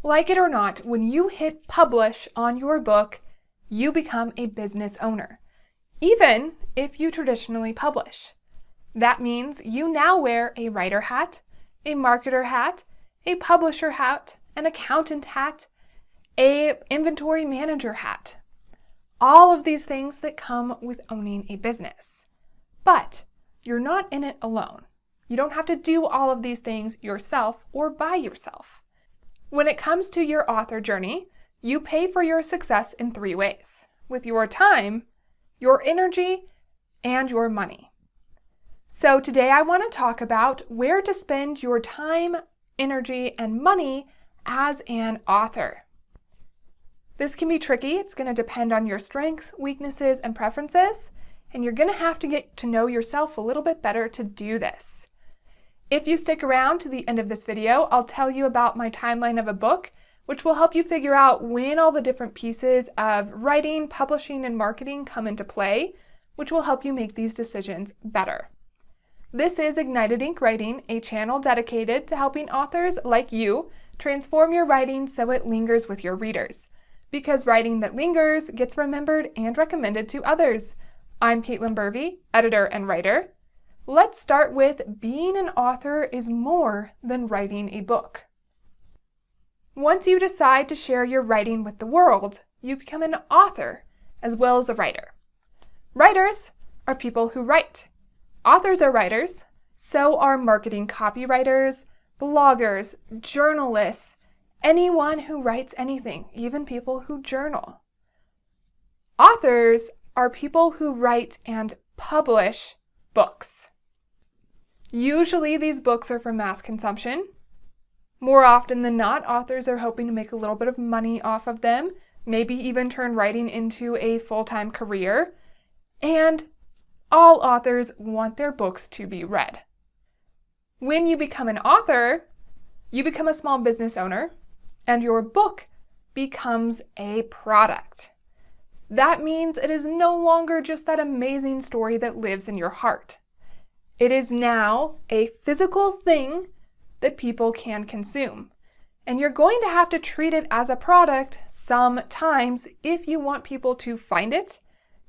Like it or not, when you hit publish on your book, you become a business owner, even if you traditionally publish. That means you now wear a writer hat, a marketer hat, a publisher hat, an accountant hat, a inventory manager hat. All of these things that come with owning a business. But you're not in it alone. You don't have to do all of these things yourself or by yourself. When it comes to your author journey, you pay for your success in 3 ways: with your time, your energy, and your money. So today I want to talk about where to spend your time, energy, and money as an author. This can be tricky. It's going to depend on your strengths, weaknesses, and preferences, and you're going to have to get to know yourself a little bit better to do this. If you stick around to the end of this video, I'll tell you about my timeline of a book, which will help you figure out when all the different pieces of writing, publishing, and marketing come into play, which will help you make these decisions better. This is Ignited Ink Writing, a channel dedicated to helping authors like you transform your writing so it lingers with your readers. Because writing that lingers gets remembered and recommended to others. I'm Caitlin Burvey, editor and writer. Let's start with being an author is more than writing a book. Once you decide to share your writing with the world, you become an author as well as a writer. Writers are people who write. Authors are writers. So are marketing copywriters, bloggers, journalists, anyone who writes anything, even people who journal. Authors are people who write and publish books. Usually these books are for mass consumption. More often than not, authors are hoping to make a little bit of money off of them, maybe even turn writing into a full-time career. And all authors want their books to be read. When you become an author, you become a small business owner, and your book becomes a product. That means it is no longer just that amazing story that lives in your heart. It is now a physical thing that people can consume. And you're going to have to treat it as a product sometimes if you want people to find it,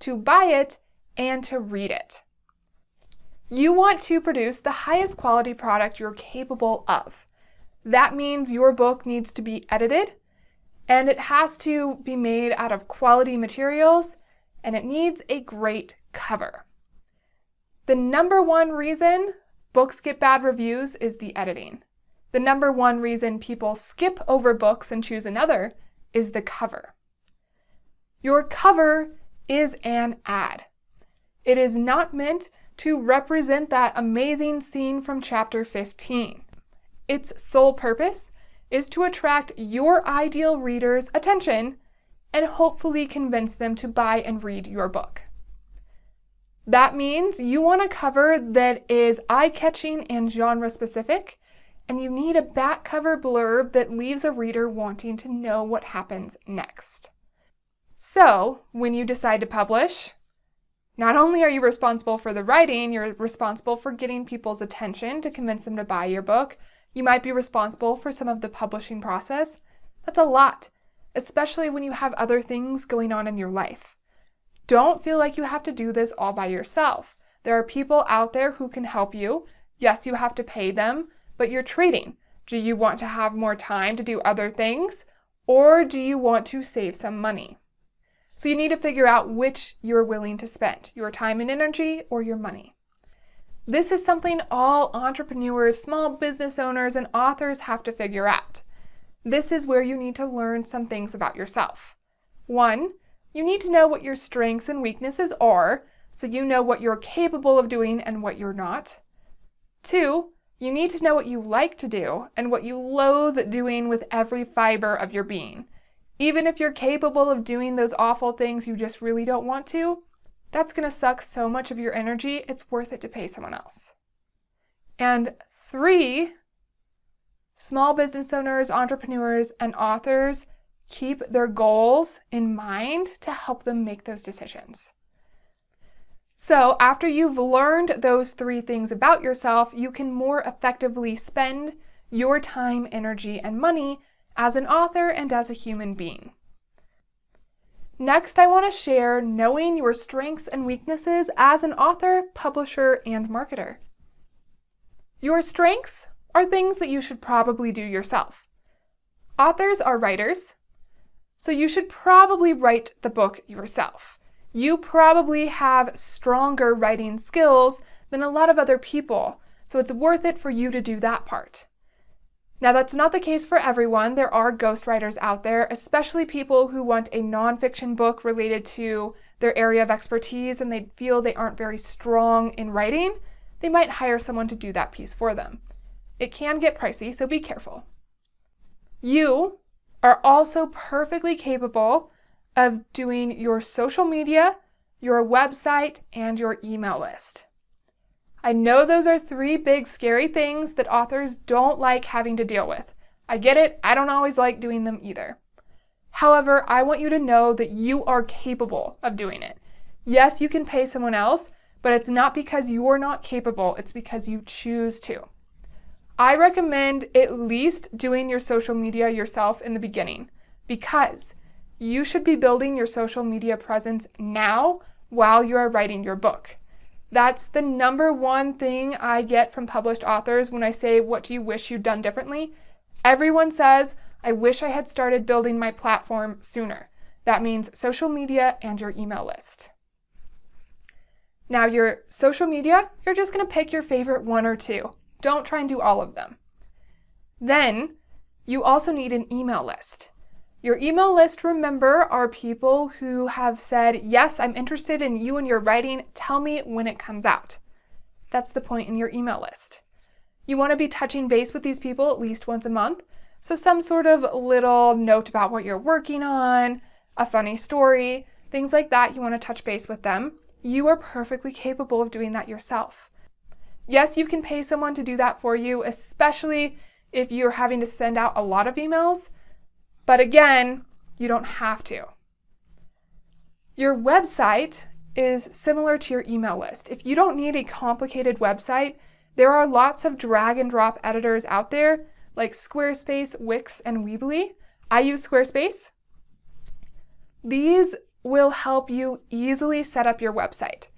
to buy it, and to read it. You want to produce the highest quality product you're capable of. That means your book needs to be edited, and it has to be made out of quality materials, and it needs a great cover. The number one reason books get bad reviews is the editing. The number one reason people skip over books and choose another is the cover. Your cover is an ad. It is not meant to represent that amazing scene from chapter 15. Its sole purpose is to attract your ideal reader's attention and hopefully convince them to buy and read your book. That means you want a cover that is eye-catching and genre-specific, and you need a back cover blurb that leaves a reader wanting to know what happens next. So, when you decide to publish, not only are you responsible for the writing, you're responsible for getting people's attention to convince them to buy your book. You might be responsible for some of the publishing process. That's a lot, especially when you have other things going on in your life. Don't feel like you have to do this all by yourself. There are people out there who can help you. Yes, you have to pay them, but you're trading. Do you want to have more time to do other things, or do you want to save some money? So you need to figure out which you're willing to spend, your time and energy or your money. This is something all entrepreneurs, small business owners, and authors have to figure out. This is where you need to learn some things about yourself. 1, you need to know what your strengths and weaknesses are, so you know what you're capable of doing and what you're not. 2, you need to know what you like to do and what you loathe doing with every fiber of your being. Even if you're capable of doing those awful things you just really don't want to, that's going to suck so much of your energy, it's worth it to pay someone else. And 3, small business owners, entrepreneurs, and authors keep their goals in mind to help them make those decisions. So after you've learned those 3 things about yourself, you can more effectively spend your time, energy, and money as an author and as a human being. Next, I want to share knowing your strengths and weaknesses as an author, publisher, and marketer. Your strengths are things that you should probably do yourself. Authors are writers, so you should probably write the book yourself. You probably have stronger writing skills than a lot of other people, so it's worth it for you to do that part. Now, that's not the case for everyone. There are ghostwriters out there, especially people who want a nonfiction book related to their area of expertise and they feel they aren't very strong in writing. They might hire someone to do that piece for them. It can get pricey, so be careful. You are also perfectly capable of doing your social media, your website, and your email list. I know those are 3 big scary things that authors don't like having to deal with. I get it, I don't always like doing them either. However, I want you to know that you are capable of doing it. Yes, you can pay someone else, but it's not because you're not capable, it's because you choose to. I recommend at least doing your social media yourself in the beginning, because you should be building your social media presence now while you are writing your book. That's the number one thing I get from published authors when I say, what do you wish you'd done differently? Everyone says, I wish I had started building my platform sooner. That means social media and your email list. Now, your social media, you're just going to pick your favorite 1 or 2. Don't try and do all of them. Then, you also need an email list. Your email list, remember, are people who have said, yes, I'm interested in you and your writing. Tell me when it comes out. That's the point in your email list. You want to be touching base with these people at least once a month. So some sort of little note about what you're working on, a funny story, things like that. You want to touch base with them. You are perfectly capable of doing that yourself. Yes, you can pay someone to do that for you, especially if you're having to send out a lot of emails. But again, you don't have to. Your website is similar to your email list. If you don't need a complicated website, there are lots of drag and drop editors out there like Squarespace, Wix, and Weebly. I use Squarespace. These will help you easily set up your website.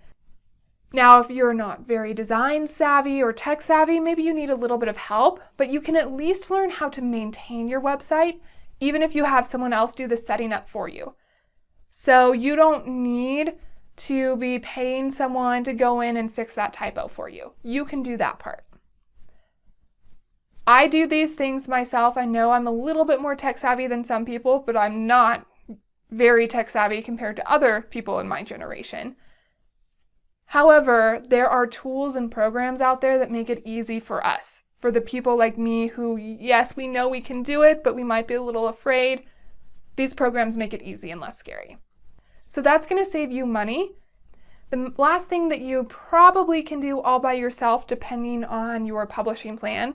Now, if you're not very design savvy or tech savvy, maybe you need a little bit of help, but you can at least learn how to maintain your website even if you have someone else do the setting up for you. So you don't need to be paying someone to go in and fix that typo for you. You can do that part. I do these things myself. I know I'm a little bit more tech savvy than some people, but I'm not very tech savvy compared to other people in my generation. However, there are tools and programs out there that make it easy for us. For the people like me who, yes, we know we can do it, but we might be a little afraid. These programs make it easy and less scary. So that's going to save you money. The last thing that you probably can do all by yourself, depending on your publishing plan,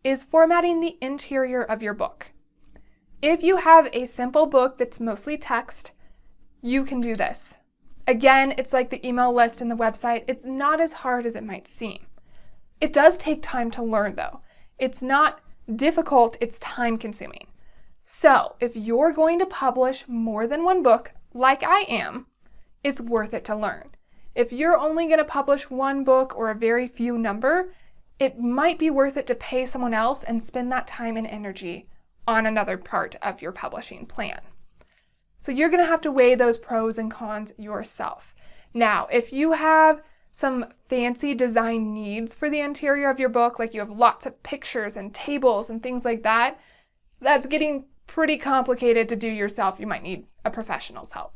is formatting the interior of your book. If you have a simple book that's mostly text, you can do this. Again, it's like the email list and the website. It's not as hard as it might seem. It does take time to learn, though. It's not difficult, it's time consuming. So if you're going to publish more than one book, like I am, it's worth it to learn. If you're only going to publish one book or a very few number, it might be worth it to pay someone else and spend that time and energy on another part of your publishing plan. So you're going to have to weigh those pros and cons yourself. Now, if you have some fancy design needs for the interior of your book, like you have lots of pictures and tables and things like that, that's getting pretty complicated to do yourself. You might need a professional's help.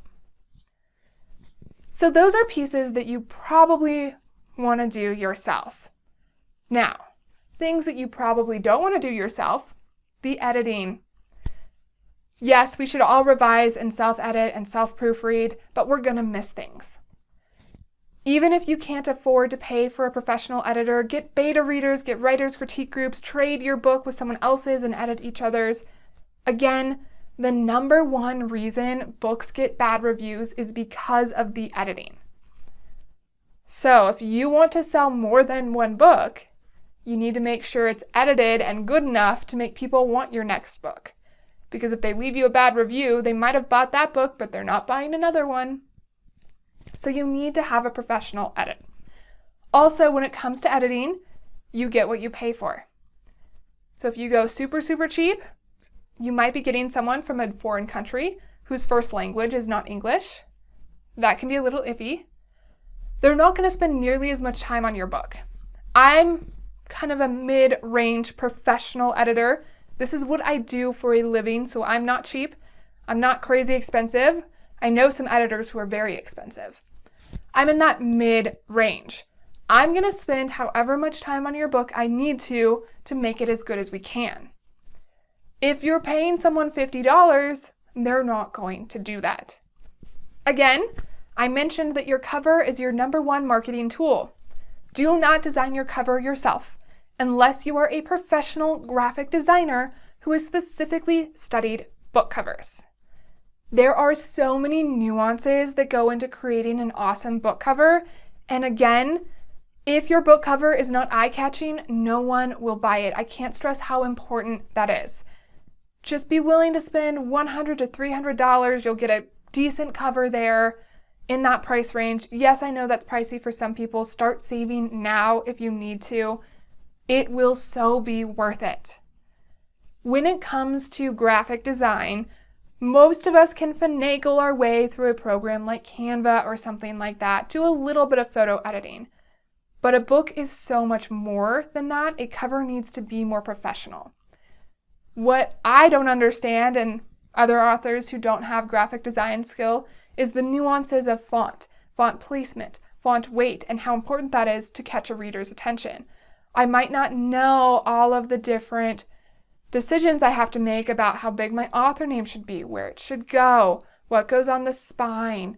So those are pieces that you probably want to do yourself. Now, things that you probably don't want to do yourself, the editing. Yes, we should all revise and self-edit and self-proofread, but we're going to miss things. Even if you can't afford to pay for a professional editor, get beta readers, get writers' critique groups, trade your book with someone else's and edit each other's. Again, the number one reason books get bad reviews is because of the editing. So if you want to sell more than one book, you need to make sure it's edited and good enough to make people want your next book. Because if they leave you a bad review, they might have bought that book, but they're not buying another one. So you need to have a professional edit. Also, when it comes to editing, you get what you pay for. So if you go super, super cheap, you might be getting someone from a foreign country whose first language is not English. That can be a little iffy. They're not going to spend nearly as much time on your book. I'm kind of a mid-range professional editor. This is what I do for a living, so I'm not cheap. I'm not crazy expensive. I know some editors who are very expensive. I'm in that mid-range. I'm going to spend however much time on your book I need to make it as good as we can. If you're paying someone $50, they're not going to do that. Again, I mentioned that your cover is your number one marketing tool. Do not design your cover yourself unless you are a professional graphic designer who has specifically studied book covers. There are so many nuances that go into creating an awesome book cover. And again, if your book cover is not eye-catching, no one will buy it. I can't stress how important that is. Just be willing to spend $100 to $300. You'll get a decent cover there in that price range. Yes, I know that's pricey for some people. Start saving now if you need to. It will so be worth it. When it comes to graphic design, most of us can finagle our way through a program like Canva or something like that, do a little bit of photo editing. But a book is so much more than that. A cover needs to be more professional. What I don't understand, and other authors who don't have graphic design skill, is the nuances of font placement, font weight, and how important that is to catch a reader's attention. I might not know all of the different decisions I have to make about how big my author name should be, where it should go, what goes on the spine,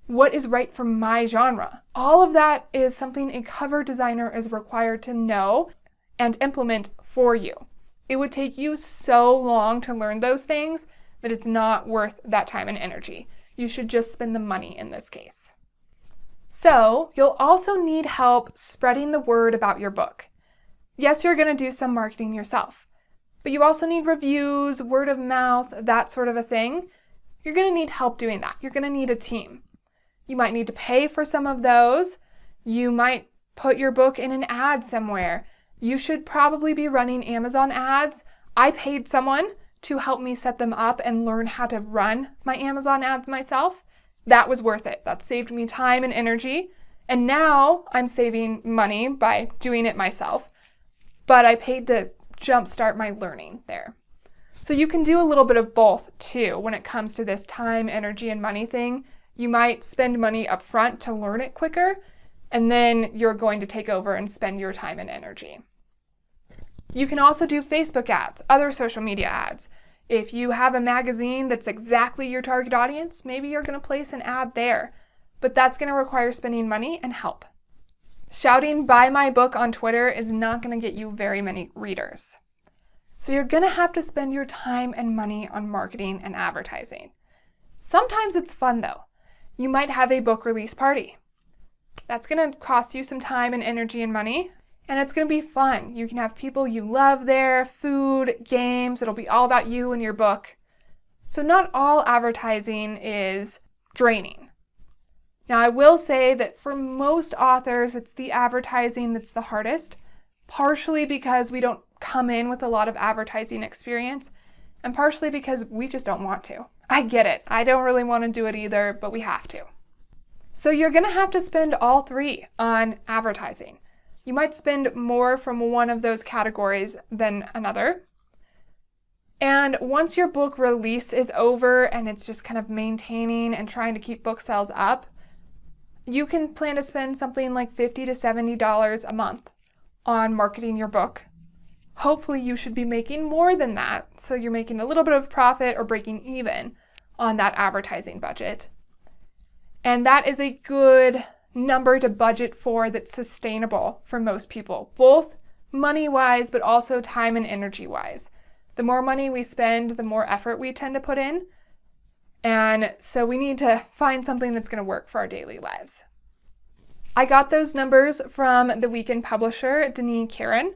what is right for my genre. All of that is something a cover designer is required to know and implement for you. It would take you so long to learn those things that it's not worth that time and energy. You should just spend the money in this case. So, you'll also need help spreading the word about your book. Yes, you're going to do some marketing yourself, but you also need reviews, word of mouth, that sort of a thing. You're going to need help doing that. You're going to need a team. You might need to pay for some of those. You might put your book in an ad somewhere. You should probably be running Amazon ads. I paid someone to help me set them up and learn how to run my Amazon ads myself. That was worth it. That saved me time and energy. And now I'm saving money by doing it myself. But I paid to jumpstart my learning there. So you can do a little bit of both too when it comes to this time, energy, and money thing. You might spend money up front to learn it quicker, and then you're going to take over and spend your time and energy. You can also do Facebook ads, other social media ads. If you have a magazine that's exactly your target audience, maybe you're going to place an ad there, but that's going to require spending money and help. Shouting "buy my book" on Twitter is not going to get you very many readers. So you're going to have to spend your time and money on marketing and advertising. Sometimes it's fun though. You might have a book release party. That's going to cost you some time and energy and money, and it's going to be fun. You can have people you love there, food, games. It'll be all about you and your book. So not all advertising is draining. Now, I will say that for most authors, it's the advertising that's the hardest, partially because we don't come in with a lot of advertising experience, and partially because we just don't want to. I get it. I don't really want to do it either, but we have to. So you're going to have to spend all three on advertising. You might spend more from one of those categories than another. And once your book release is over and it's just kind of maintaining and trying to keep book sales up, you can plan to spend something like $50 to $70 a month on marketing your book. Hopefully you should be making more than that, so you're making a little bit of profit or breaking even on that advertising budget. And that is a good number to budget for that's sustainable for most people, both money-wise but also time and energy-wise. The more money we spend, the more effort we tend to put in. And so we need to find something that's going to work for our daily lives. I got those numbers from the Weekend publisher, Denise Karen.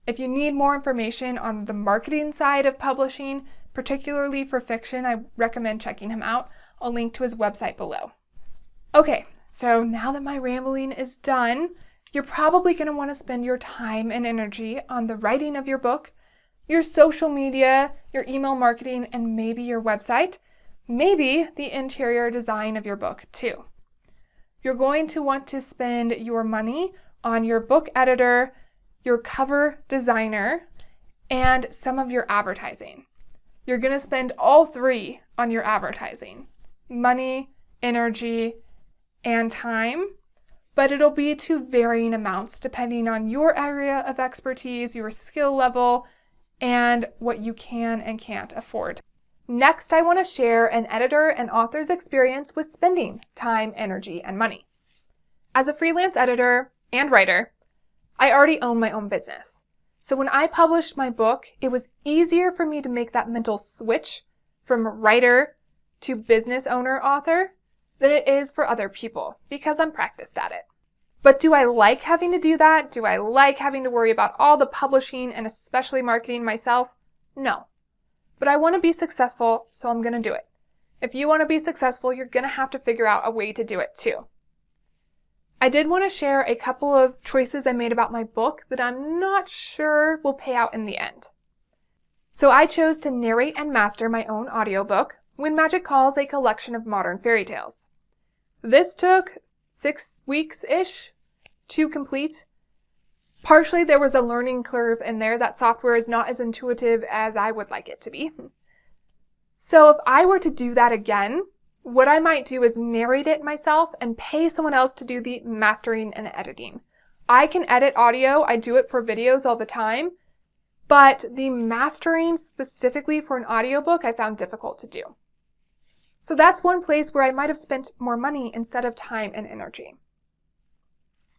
If you need more information on the marketing side of publishing, particularly for fiction. I recommend checking him out. I'll link to his website below. Okay, so now that my rambling is done, you're probably going to want to spend your time and energy on the writing of your book, your social media, your email marketing, and maybe your website, maybe the interior design of your book too. You're going to want to spend your money on your book editor, your cover designer, and some of your advertising. You're going to spend all three on your advertising: money, energy, and time, but it'll be to varying amounts depending on your area of expertise, your skill level, and what you can and can't afford. Next, I want to share an editor and author's experience with spending time, energy, and money. As a freelance editor and writer, I already own my own business. So when I published my book, it was easier for me to make that mental switch from writer to business owner author than it is for other people because I'm practiced at it. But do I like having to do that? Do I like having to worry about all the publishing and especially marketing myself? No. But I want to be successful, so I'm going to do it. If you want to be successful, you're going to have to figure out a way to do it too. I did want to share a couple of choices I made about my book that I'm not sure will pay out in the end. So I chose to narrate and master my own audiobook, When Magic Calls, a collection of modern fairy tales. This took 6 weeks-ish to complete. Partially, there was a learning curve in there. That software is not as intuitive as I would like it to be. So if I were to do that again, what I might do is narrate it myself and pay someone else to do the mastering and editing. I can edit audio. I do it for videos all the time. But the mastering specifically for an audiobook, I found difficult to do. So that's one place where I might have spent more money instead of time and energy.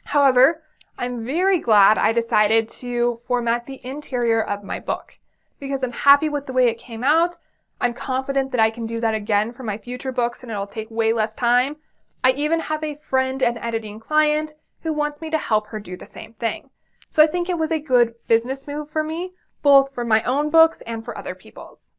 However, I'm very glad I decided to format the interior of my book because I'm happy with the way it came out. I'm confident that I can do that again for my future books and it'll take way less time. I even have a friend and editing client who wants me to help her do the same thing. So I think it was a good business move for me, both for my own books and for other people's.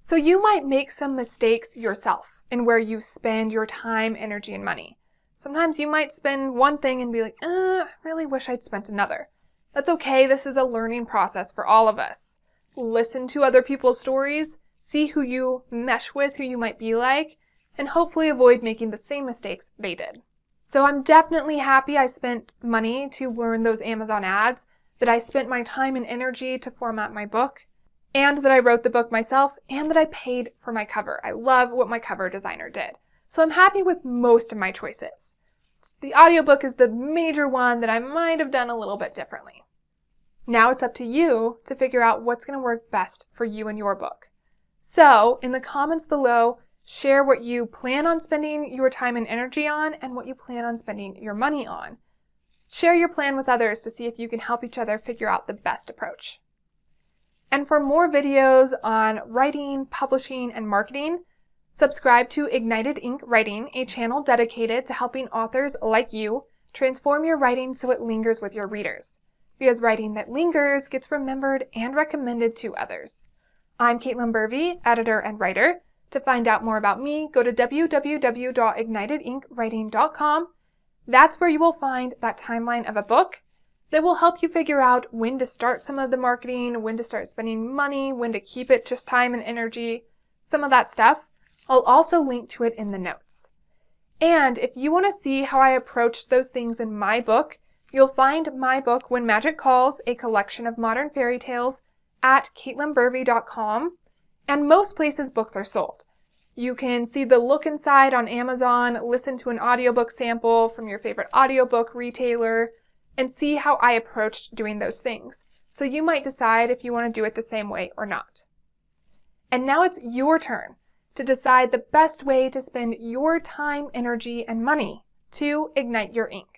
So you might make some mistakes yourself in where you spend your time, energy, and money. Sometimes you might spend one thing and be like, I really wish I'd spent another. That's okay. This is a learning process for all of us. Listen to other people's stories, see who you mesh with, who you might be like, and hopefully avoid making the same mistakes they did. So I'm definitely happy I spent money to learn those Amazon ads, that I spent my time and energy to format my book, and that I wrote the book myself, and that I paid for my cover. I love what my cover designer did. So I'm happy with most of my choices. The audiobook is the major one that I might have done a little bit differently. Now it's up to you to figure out what's going to work best for you and your book. So in the comments below, share what you plan on spending your time and energy on and what you plan on spending your money on. Share your plan with others to see if you can help each other figure out the best approach. And for more videos on writing, publishing, and marketing, subscribe to Ignited Ink Writing, a channel dedicated to helping authors like you transform your writing so it lingers with your readers. Because writing that lingers gets remembered and recommended to others. I'm Caitlin Burvey, editor and writer. To find out more about me, go to www.ignitedinkwriting.com. That's where you will find that timeline of a book that will help you figure out when to start some of the marketing, when to start spending money, when to keep it just time and energy, some of that stuff. I'll also link to it in the notes. And if you want to see how I approached those things in my book, you'll find my book, When Magic Calls, a collection of modern fairy tales, at caitlinburvey.com, and most places books are sold. You can see the look inside on Amazon, listen to an audiobook sample from your favorite audiobook retailer, and see how I approached doing those things. So you might decide if you want to do it the same way or not. And now it's your turn to decide the best way to spend your time, energy, and money to ignite your ink.